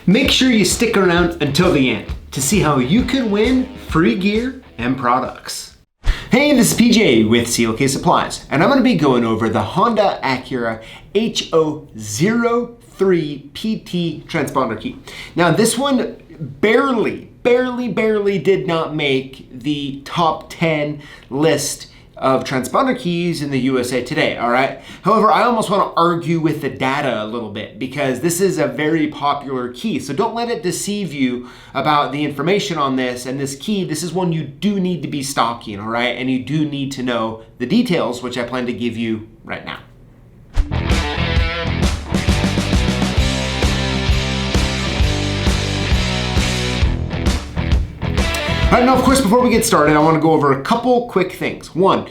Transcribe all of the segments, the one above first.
Make sure you stick around until the end to see how you can win free gear and products. Hey, this is PJ with CLK Supplies, and I'm going to be going over the Honda Acura H003 PT transponder key. Now this one barely did not make the top 10 list of transponder keys in the USA Today, all right? However, I almost want to argue with the data a little bit because this is a very popular key. So don't let it deceive you about the information on this. And this key, this is one you do need to be stocking, all right? And you do need to know the details, which I plan to give you right now. All right, now of course, before we get started, I want to go over a couple quick things. One,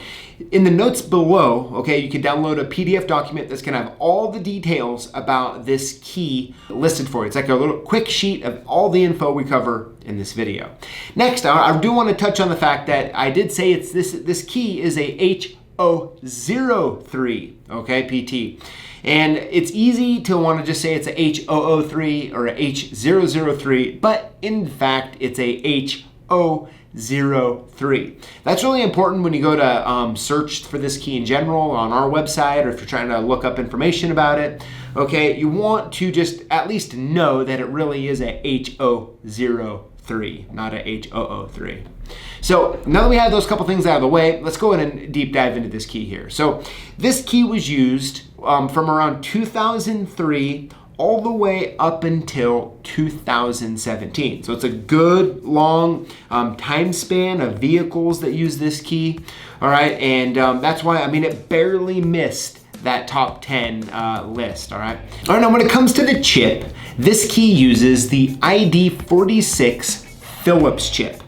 in the notes below, okay, you can download a PDF document that's gonna have all the details about this key listed for you. It's like a little quick sheet of all the info we cover in this video. Next, I do want to touch on the fact that I did say it's this key is a H003, okay, PT. And it's easy to want to just say it's a H003 or a H003, but in fact, it's a H003. That's really important when you go to search for this key in general on our website, or if you're trying to look up information about it. Okay, you want to just at least know that it really is a H003, not a H003. So now that we have those couple things out of the way, let's go ahead and deep dive into this key here. So this key was used from around 2003 all the way up until 2017. So it's a good long time span of vehicles that use this key. All right, and that's why, I mean, it barely missed that top 10 list, all right? All right, now when it comes to the chip, this key uses the ID46 Phillips chip.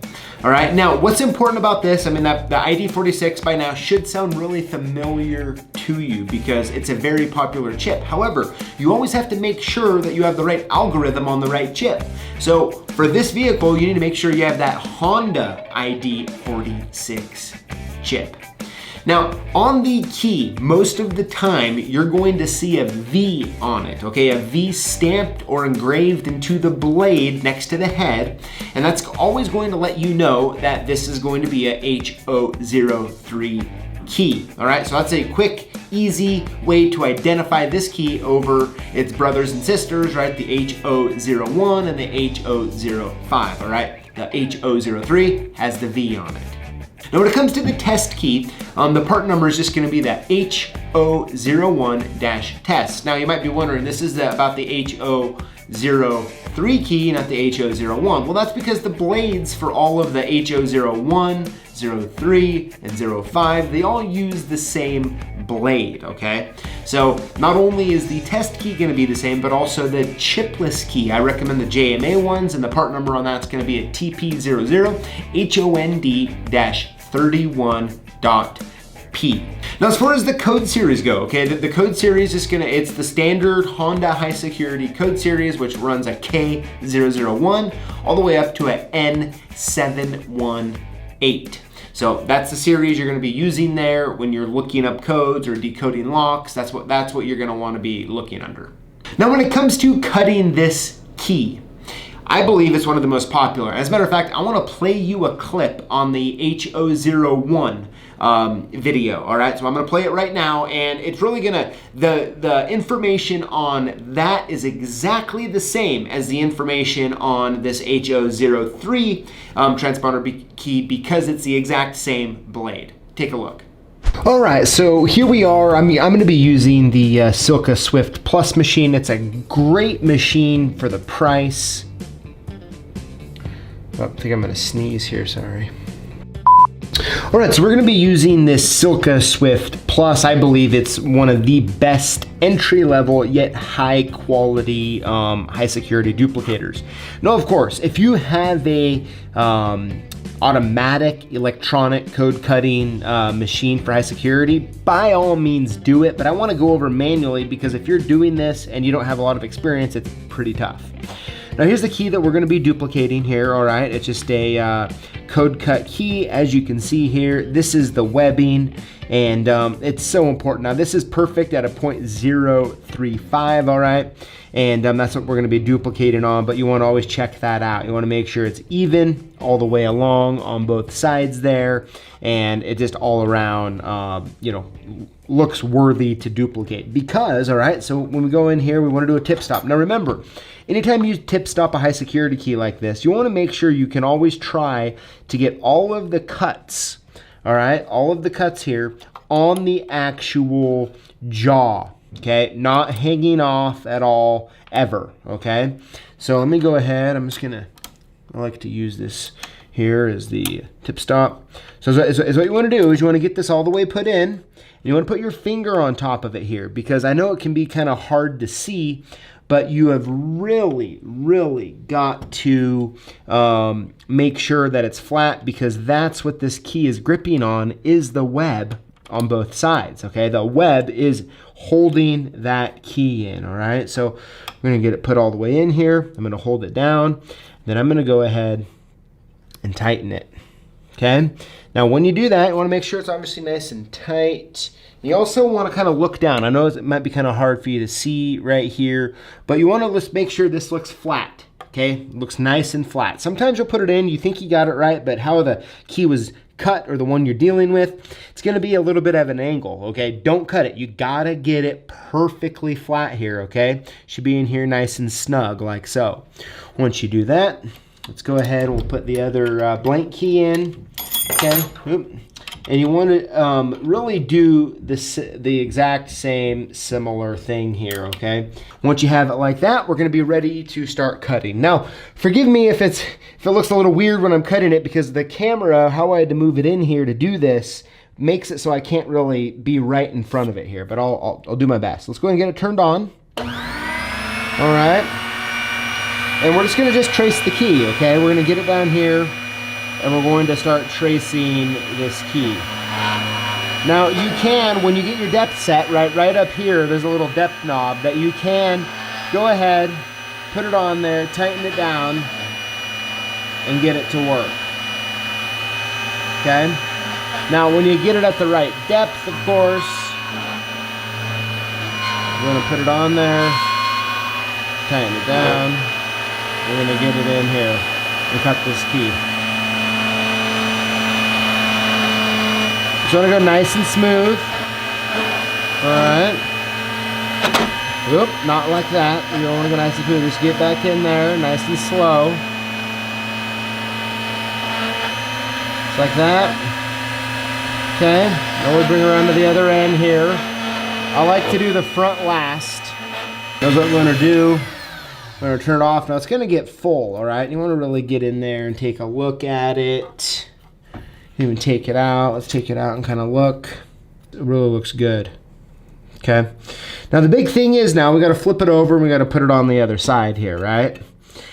All right, now what's important about this, I mean, the ID46 by now should sound really familiar to you because it's a very popular chip. However, you always have to make sure that you have the right algorithm on the right chip. So for this vehicle, you need to make sure you have that Honda ID46 chip. Now, on the key, most of the time, you're going to see a V on it, okay? A V stamped or engraved into the blade next to the head, and that's always going to let you know that this is going to be a H003 key, all right? So that's a quick, easy way to identify this key over its brothers and sisters, right? The H001 and the H005, all right? The H003 has the V on it. Now when it comes to the test key, the part number is just going to be that H001-test. Now you might be wondering, this is about the H003 key, not the H001. Well, that's because the blades for all of the H001, 03, and 05, they all use the same blade, okay? So not only is the test key going to be the same, but also the chipless key. I recommend the JMA ones, and the part number on that's going to be a TP00HOND-31.P. Now, as far as the code series go, okay, the code series is it's the standard Honda high security code series, which runs a K001 all the way up to a N718. So that's the series you're going to be using there when you're looking up codes or decoding locks. That's what you're going to want to be looking under. Now, when it comes to cutting this key, I believe it's one of the most popular. As a matter of fact, I want to play you a clip on the H001 video, all right? So I'm gonna play it right now, and it's really gonna, the information on that is exactly the same as the information on this H003 transponder key because it's the exact same blade. Take a look. All right, so here we are. I'm going to be using the Silca Swift Plus machine. It's a great machine for the price. Oh, I think I'm going to sneeze here, sorry. All right, so we're going to be using this Silca Swift Plus. I believe it's one of the best entry-level yet high-quality, high-security duplicators. Now, of course, if you have a automatic electronic code cutting machine for high security, by all means do it, but I want to go over manually because if you're doing this and you don't have a lot of experience, it's pretty tough. Now here's the key that we're going to be duplicating here, all right? It's just a code cut key. As you can see here, this is the webbing, and it's so important. Now this is perfect at a 0.035, all right? And that's what we're gonna be duplicating on, but you wanna always check that out. You wanna make sure it's even all the way along on both sides there, and it just all around, you know, looks worthy to duplicate. Because, all right, so when we go in here, we wanna do a tip stop. Now remember, anytime you tip stop a high security key like this, you wanna make sure you can always try to get all of the cuts, all right, all of the cuts here on the actual jaw, okay? Not hanging off at all, ever, okay? So let me go ahead, I like to use this here as the tip stop. So what you wanna do is you wanna get this all the way put in, and you wanna put your finger on top of it here, because I know it can be kind of hard to see, but you have really, really got to make sure that it's flat, because that's what this key is gripping on, is the web on both sides, okay? The web is holding that key in, all right? So we're gonna get it put all the way in here. I'm gonna hold it down, then I'm gonna go ahead and tighten it, okay? Now when you do that, you wanna make sure it's obviously nice and tight. You also want to kind of look down. I know it might be kind of hard for you to see right here, but you want to just make sure this looks flat, okay? It looks nice and flat. Sometimes you'll put it in, you think you got it right, but how the key was cut, or the one you're dealing with, it's going to be a little bit of an angle, okay? Don't cut it. You got to get it perfectly flat here, okay? Should be in here nice and snug like so. Once you do that, let's go ahead and we'll put the other blank key in, okay? Oop. And you want to really do the exact same similar thing here, okay? Once you have it like that, we're going to be ready to start cutting. Now, forgive me if it looks a little weird when I'm cutting it, because the camera, how I had to move it in here to do this, makes it so I can't really be right in front of it here, but I'll do my best. Let's go ahead and get it turned on. All right. And we're just going to just trace the key, okay? We're going to get it down here, and we're going to start tracing this key. Now you can, when you get your depth set, right up here, there's a little depth knob that you can go ahead, put it on there, tighten it down, and get it to work, okay? Now when you get it at the right depth, of course, we're gonna put it on there, tighten it down, we're gonna get it in here and cut this key. So you want to go nice and smooth. All right. Oop, not like that. You don't want to go nice and smooth. Just get back in there, nice and slow. Just like that. Okay. Now we bring around to the other end here. I like to do the front last. That's what we're going to do. We're going to turn it off. Now it's going to get full, all right? You want to really get in there and take a look at it. Even take it out. Let's take it out and kind of look. It really looks good. Okay. Now the big thing is now we got to flip it over and we got to put it on the other side here, right?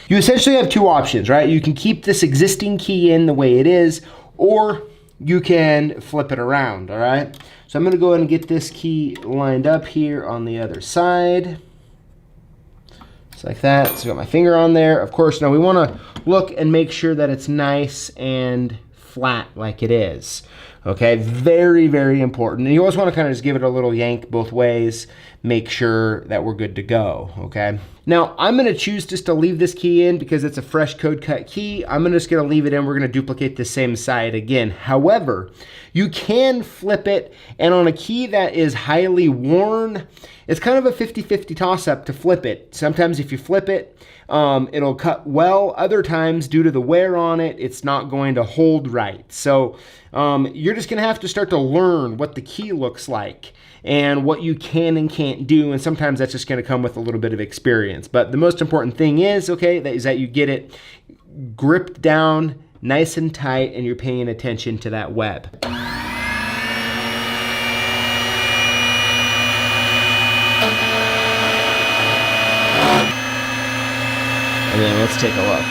You essentially have two options, right? You can keep this existing key in the way it is, or you can flip it around, all right? So I'm going to go ahead and get this key lined up here on the other side. Just like that. So I got my finger on there. Of course, now we want to look and make sure that it's nice and flat like it is, okay? Very, very important. And you always want to kind of just give it a little yank both ways, make sure that we're good to go, okay? Now, I'm going to choose just to leave this key in because it's a fresh code cut key. I'm just going to leave it in. We're going to duplicate the same side again. However, you can flip it, and on a key that is highly worn, it's kind of a 50-50 toss-up to flip it. Sometimes if you flip it, it'll cut well. Other times, due to the wear on it, it's not going to hold right. So you're just going to have to start to learn what the key looks like and what you can and can't do, and sometimes that's just going to come with a little bit of experience. But the most important thing is, okay, is that you get it gripped down nice and tight, and you're paying attention to that web. And then let's take a look.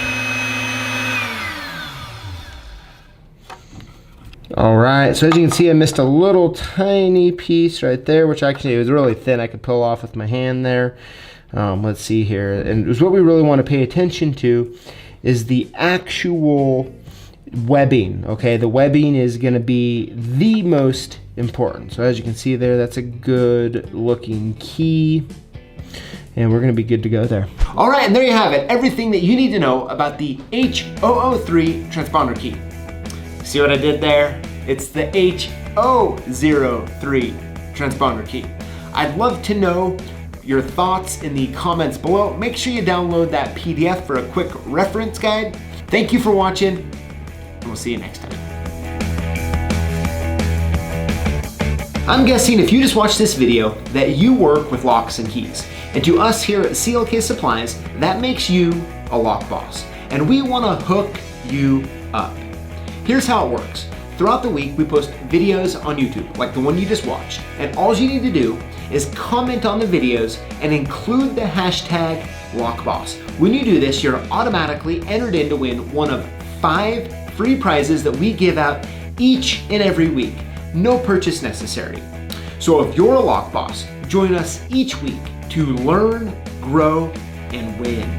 All right, so as you can see, I missed a little tiny piece right there, which actually was really thin. I could pull off with my hand there. Let's see here. And what we really want to pay attention to is the actual webbing, okay? The webbing is gonna be the most important. So as you can see there, that's a good looking key. And we're gonna be good to go there. All right, and there you have it. Everything that you need to know about the H003 transponder key. See what I did there? It's the H003 transponder key. I'd love to know your thoughts in the comments below. Make sure you download that PDF for a quick reference guide. Thank you for watching, and we'll see you next time. I'm guessing if you just watched this video that you work with locks and keys. And to us here at CLK Supplies, that makes you a lock boss. And we wanna hook you up. Here's how it works. Throughout the week, we post videos on YouTube, like the one you just watched. And all you need to do is comment on the videos and include the hashtag LockBoss. When you do this, you're automatically entered in to win one of 5 free prizes that we give out each and every week. No purchase necessary. So if you're a lock boss, join us each week to learn, grow, and win.